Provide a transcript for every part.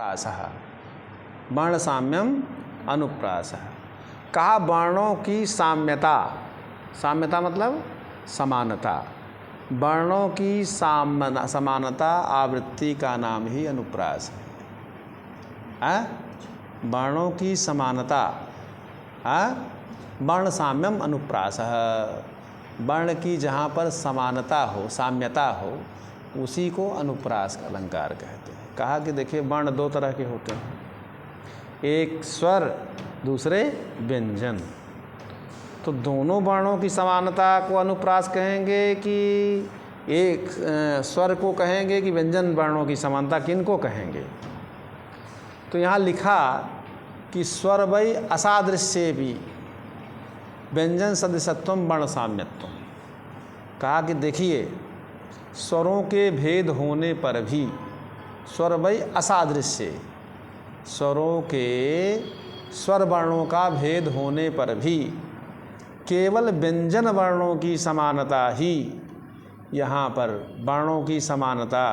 अनुप्रासः, वर्ण साम्यम अनुप्रासः। कहा वर्णों की साम्यता, साम्यता मतलब समानता, वर्णों की समानता आवृत्ति का नाम ही अनुप्रास है। वर्णों की समानता वर्ण साम्यम अनुप्रासः, वर्ण की जहाँ पर समानता हो, साम्यता हो, उसी को अनुप्रास का अलंकार कहते हैं। कहा कि देखिए वर्ण दो तरह के होते हैं, एक स्वर दूसरे व्यंजन। तो दोनों वर्णों की समानता को अनुप्रास कहेंगे कि एक स्वर को कहेंगे कि व्यंजन वर्णों की समानता किन को कहेंगे? तो यहाँ लिखा कि स्वर वै असादृश्ये भी व्यंजन सदृशत्वम वर्ण साम्यत्वम। कहा कि देखिए स्वरों के भेद होने पर भी, स्वर वै असादृश्य, स्वरों के स्वर वर्णों का भेद होने पर भी केवल व्यंजन वर्णों की समानता ही यहाँ पर, वर्णों की समानता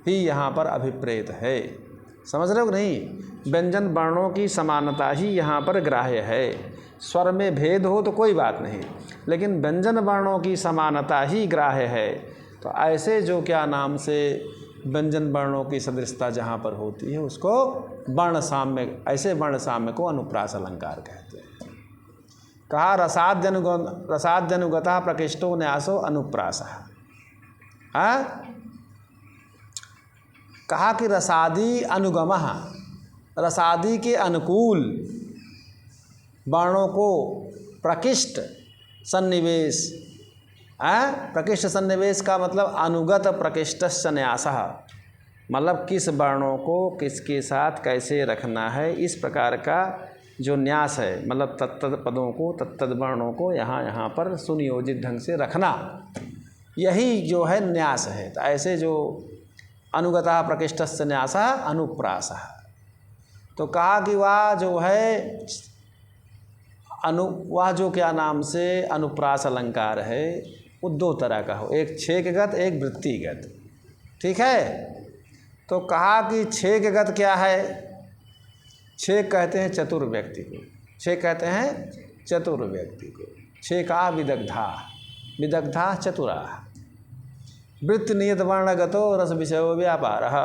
ही यहाँ पर अभिप्रेत है। समझ रहे हो नहीं? व्यंजन वर्णों की समानता ही यहाँ पर ग्राह्य है। स्वर में भेद हो तो कोई बात नहीं, लेकिन व्यंजन वर्णों की समानता ही ग्राह्य है। तो ऐसे जो क्या नाम से व्यंजन वर्णों की सदृशता जहाँ पर होती है उसको वर्ण साम्य, ऐसे वर्ण साम्य को अनुप्रास अलंकार कहते हैं। कहा रसाद्यनुगतः प्रकृष्टो न्यासो अनुप्रासः। कहा कि रसादि अनुगमः, रसादि के अनुकूल वर्णों को प्रकृष्ट सन्निवेश, प्रकृष्ट सन्निवेश का मतलब अनुगत प्रकृष्टस्य न्यासः, मतलब किस वर्णों को किसके साथ कैसे रखना है, इस प्रकार का जो न्यास है, मतलब तत्तद पदों को तत्तद वर्णों को यहाँ पर सुनियोजित ढंग से रखना, यही जो है न्यास है। तो ऐसे जो अनुगतः प्रकृष्टस्य न्यासः अनुप्रासः। तो कहा कि वह जो है वह जो क्या नाम से अनुप्रास अलंकार है वो दो तरह का हो, एक छेकगत एक वृत्तिगत। ठीक है? तो कहा कि छेकगत क्या है? छेक कहते हैं चतुर व्यक्ति को, छेक कहते हैं चतुर व्यक्ति को। छेका विदग्धा, विदग्धा चतुरा। वृत्ति नियत वर्णगतो रस विषयो व्यापारः।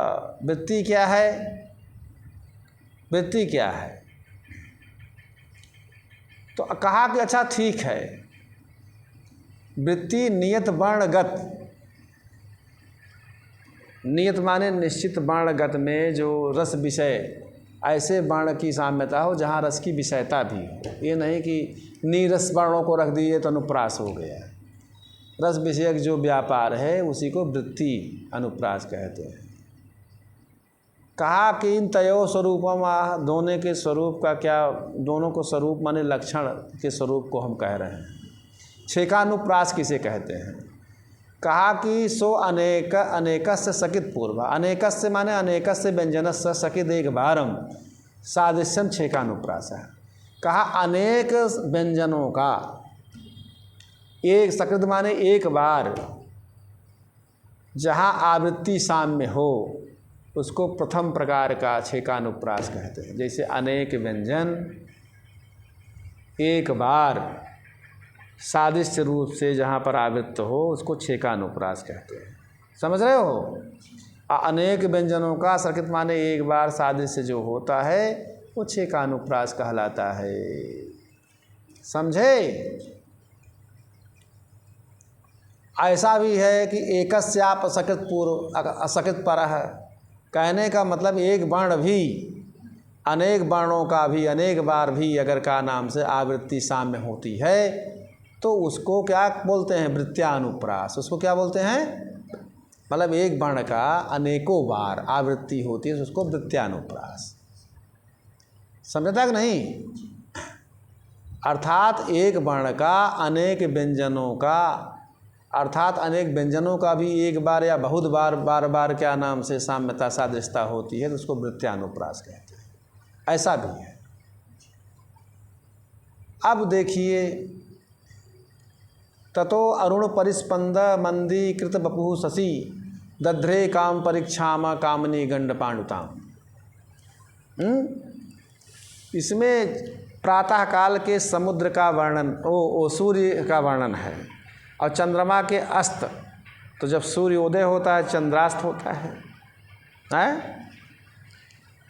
वृत्ति क्या है? वृत्ति क्या है? तो कहा कि अच्छा ठीक है, वृत्ति नियत वर्णगत, नियत माने निश्चित वर्णगत में जो रस विषय, ऐसे वर्ण की साम्यता हो जहाँ रस की विषयता भी हो। ये नहीं कि नीरस वर्णों को रख दिए तो अनुप्रास हो गया। रस विषयक जो व्यापार है उसी को वृत्ति अनुप्रास कहते हैं। कहा कि इन तयो स्वरूपम, दोनों के स्वरूप का क्या, दोनों को स्वरूप माने लक्षण के स्वरूप को हम कह रहे हैं। छेकानुप्रास किसे कहते हैं? कहा कि सो अनेक अनेकस्य सकित पूर्व, अनेकस्य माने अनेकस्य व्यंजनस्य सकित एक बारम सादृश्यम छेकानुप्रास है। कहा अनेक व्यंजनों का एक सकृत माने एक बार जहाँ आवृत्ति साम्य हो उसको प्रथम प्रकार का छेकानुप्रास कहते हैं। जैसे अनेक व्यंजन एक बार सादृश्य रूप से जहाँ पर आवृत्त हो उसको छेकानुप्रास कहते हैं। समझ रहे हो? अनेक व्यंजनों का सकृत माने एक बार सादृश्य जो होता है वो छेकानुप्रास कहलाता है। समझे? ऐसा भी है कि एकस्याप असकृत पूर्व असकृत परः, कहने का मतलब एक वर्ण भी, अनेक वर्णों का भी अनेक बार भी अगर का नाम से आवृत्ति साम्य होती है तो उसको क्या बोलते हैं? वृत्त्यानुप्रास। उसको क्या बोलते हैं? मतलब एक वर्ण का अनेकों बार आवृत्ति होती है उसको वृत्त्यानुप्रास। समझता कि नहीं? अर्थात एक वर्ण का अनेक व्यंजनों का, अर्थात अनेक व्यंजनों का भी एक बार या बहुत बार बार बार क्या नाम से साम्यता सादृश्यता होती है तो उसको वृत्त्यानुप्रास कहते हैं। ऐसा भी है। अब देखिए, ततो अरुण परिस्पंद मंदी कृत बपुः शशि दध्रे काम परीक्षाम कामनी गंड पांडुताम। इसमें प्रातःकाल के समुद्र का वर्णन, सूर्य का वर्णन है, और चंद्रमा के अस्त। तो जब सूर्योदय होता है चंद्रास्त होता है।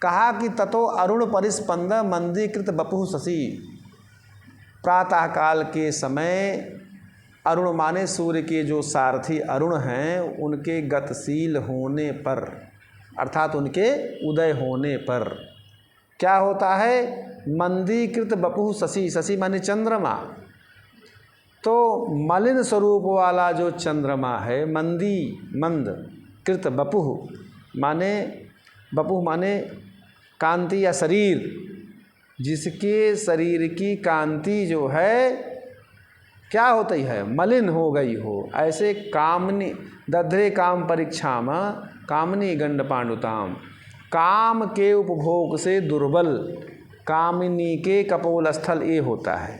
कहा कि ततो अरुण परिस्पंद मंदीकृत बपुः शशि। प्रातःकाल के समय अरुण माने सूर्य के जो सारथी अरुण हैं, उनके गतिशील होने पर, अर्थात उनके उदय होने पर क्या होता है, मंदीकृत बपुः शशि। शशि माने चंद्रमा। तो मलिन स्वरूप वाला जो चंद्रमा है, मंद कृत बपुः माने, बपुः माने कांति या शरीर, जिसके शरीर की कांति जो है क्या होती है, मलिन हो गई हो। ऐसे कामनी दध्रे काम परीक्षाम कामनी गंड पांडुताम। काम के उपभोग से दुर्बल कामिनी के कपोल स्थल ये होता है,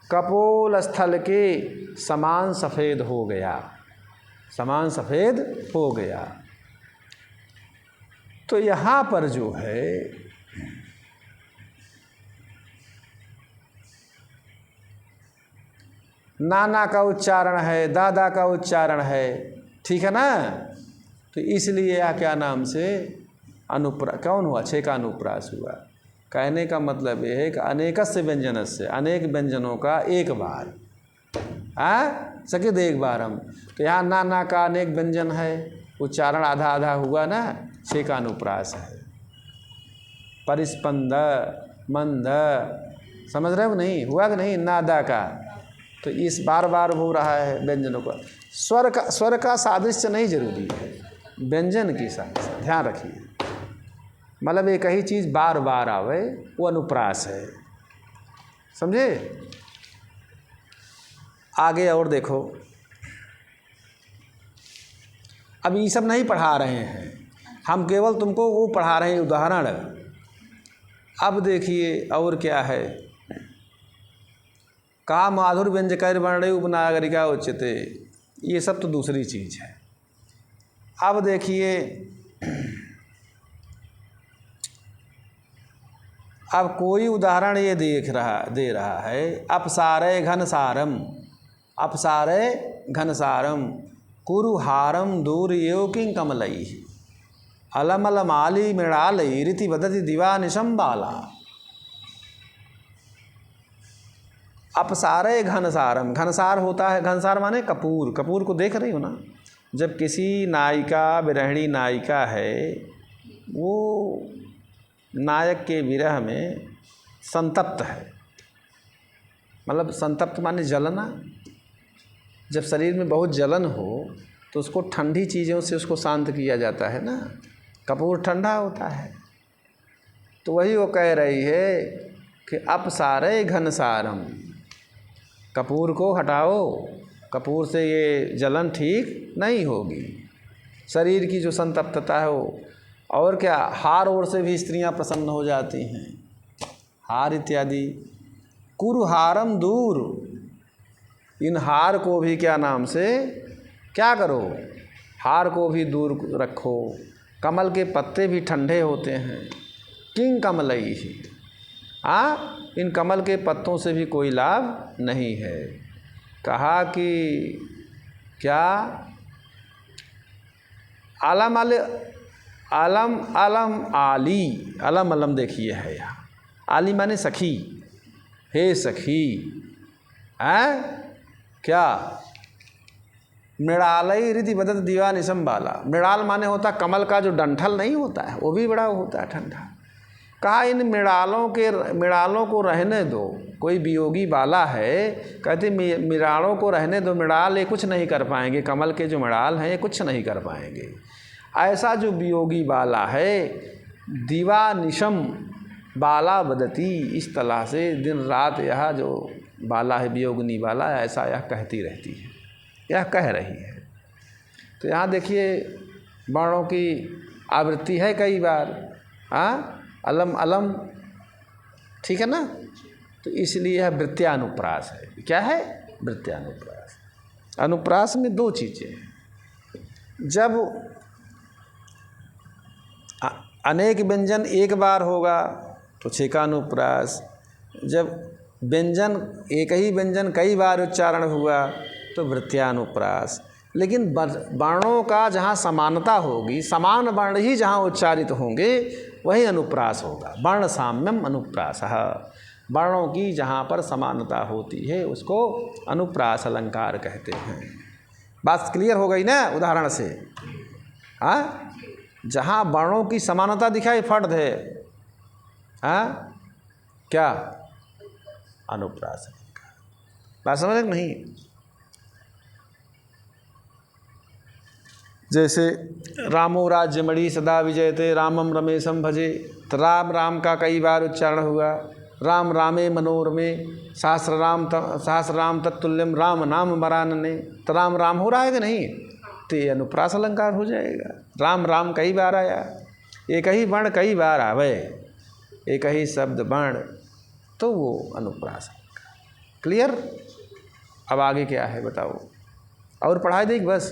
कपोल स्थल के समान सफ़ेद हो गया, समान सफ़ेद हो गया। तो यहाँ पर जो है नाना का उच्चारण है, दादा का उच्चारण है, ठीक है ना। तो इसलिए यह क्या नाम से कौन हुआ, छः का अनुप्रास हुआ। कहने का मतलब यह है कि अनेकस्य व्यंजन से, अनेक व्यंजनों का एक बार, सके दे एक बार हम। तो यहाँ नाना का अनेक व्यंजन है, उच्चारण आधा आधा हुआ ना, छः का अनुप्रास है। परिस्पंद मंद, समझ रहे हो नहीं, हुआ कि नहीं, नादा का। तो इस बार बार हो रहा है व्यंजनों का। स्वर का सादृश्य नहीं जरूरी है, व्यंजन की सादृश्य ध्यान रखिए। मतलब एक ही चीज़ बार बार आवे वो अनुप्रास है, समझे। आगे और देखो, अब ये सब नहीं पढ़ा रहे हैं हम, केवल तुमको वो पढ़ा रहे हैं उदाहरण। अब देखिए और क्या है, का माधुर व्यंजकर वर्णे उपनागरिका उच्यते, ये सब तो दूसरी चीज़ है। अब देखिए, अब कोई उदाहरण ये दे रहा है, अपसारे घनसारम, अपसारे घनसारम कुरुहारम दूरयो किं कमलई अलमलमाली मृणालई रीति वदति दिवानिशम बाला। अपसारे घनसारम, घनसार होता है, घनसार माने कपूर। कपूर को देख रही हो ना, जब किसी नायिका, विरहिणी नायिका है, वो नायक के विरह में संतप्त है, मतलब संतप्त माने जलना। जब शरीर में बहुत जलन हो तो उसको ठंडी चीज़ों से उसको शांत किया जाता है ना, कपूर ठंडा होता है। तो वही वो कह रही है कि अपसारे घनसारम, कपूर को हटाओ, कपूर से ये जलन ठीक नहीं होगी। शरीर की जो संतप्तता है वो, और क्या, हार ओर से भी स्त्रियां प्रसन्न हो जाती हैं, हार इत्यादि। कुरुहारम दूर, इन हार को भी क्या नाम से क्या करो, हार को भी दूर रखो। कमल के पत्ते भी ठंडे होते हैं, किंग कमलई ही, इन कमल के पत्तों से भी कोई लाभ नहीं है। कहा कि क्या, आलम अलम अलम आली, अलम अलम देखिए है यहाँ, आली माने सखी, हे सखी, क्या, मृणालई रीति बदत दीवानिशम बाला। मृणाल माने होता कमल का जो डंठल नहीं होता है, वो भी बड़ा होता है ठंडा। कहा इन मृणालों को रहने दो, कोई वियोगी बाला है, कहते मृणालों को रहने दो, मृणाल ये कुछ नहीं कर पाएंगे, कमल के जो मृणाल हैं ये कुछ नहीं कर पाएंगे। ऐसा जो वियोगी बाला है, दीवानिशम बाला बदती, इस तरह से दिन रात यह जो बाला है, वियोगनी बाला, ऐसा यह कहती रहती है, यह कह रही है। तो यहाँ देखिए वर्णों की आवृत्ति है कई बार, अलम अलम, ठीक है ना। तो इसलिए यह वृत्त्यानुप्रास है। क्या है, वृत्त्यानुप्रास। अनुप्रास में दो चीज़ें हैं। जब अनेक व्यंजन एक बार होगा तो छः का अनुप्रास। जब व्यंजन एक ही व्यंजन कई बार उच्चारण हुआ तो वृत्त्यानुप्रास। लेकिन वर्णों का जहाँ समानता होगी, समान वर्ण ही जहाँ उच्चारित होंगे वही अनुप्रास होगा। वर्ण साम्यम अनुप्रासः। वर्णों की जहाँ पर समानता होती है उसको अनुप्रास अलंकार कहते हैं। बात क्लियर हो गई ना उदाहरण से? हाँ, जहाँ वर्णों की समानता दिखाई फट है, हाँ क्या? अनुप्रास अलंकार। बात समझ नहीं? जैसे रामो राज्यमणि सदा विजयते रामम रमेशम भजे, तो राम राम का कई बार उच्चारण हुआ। राम रामे मनोरमे सहस्र राम तत्तुल्यम राम नाम वरानने, तो राम राम हो रहा है कि नहीं? तो ये अनुप्रास अलंकार हो जाएगा। राम राम कई बार आया, एक ही वर्ण कई बार आवे, एक ही शब्द वर्ण, तो वो अनुप्रास अलंकार। क्लियर? अब आगे क्या है बताओ? और पढ़ाई देख बस।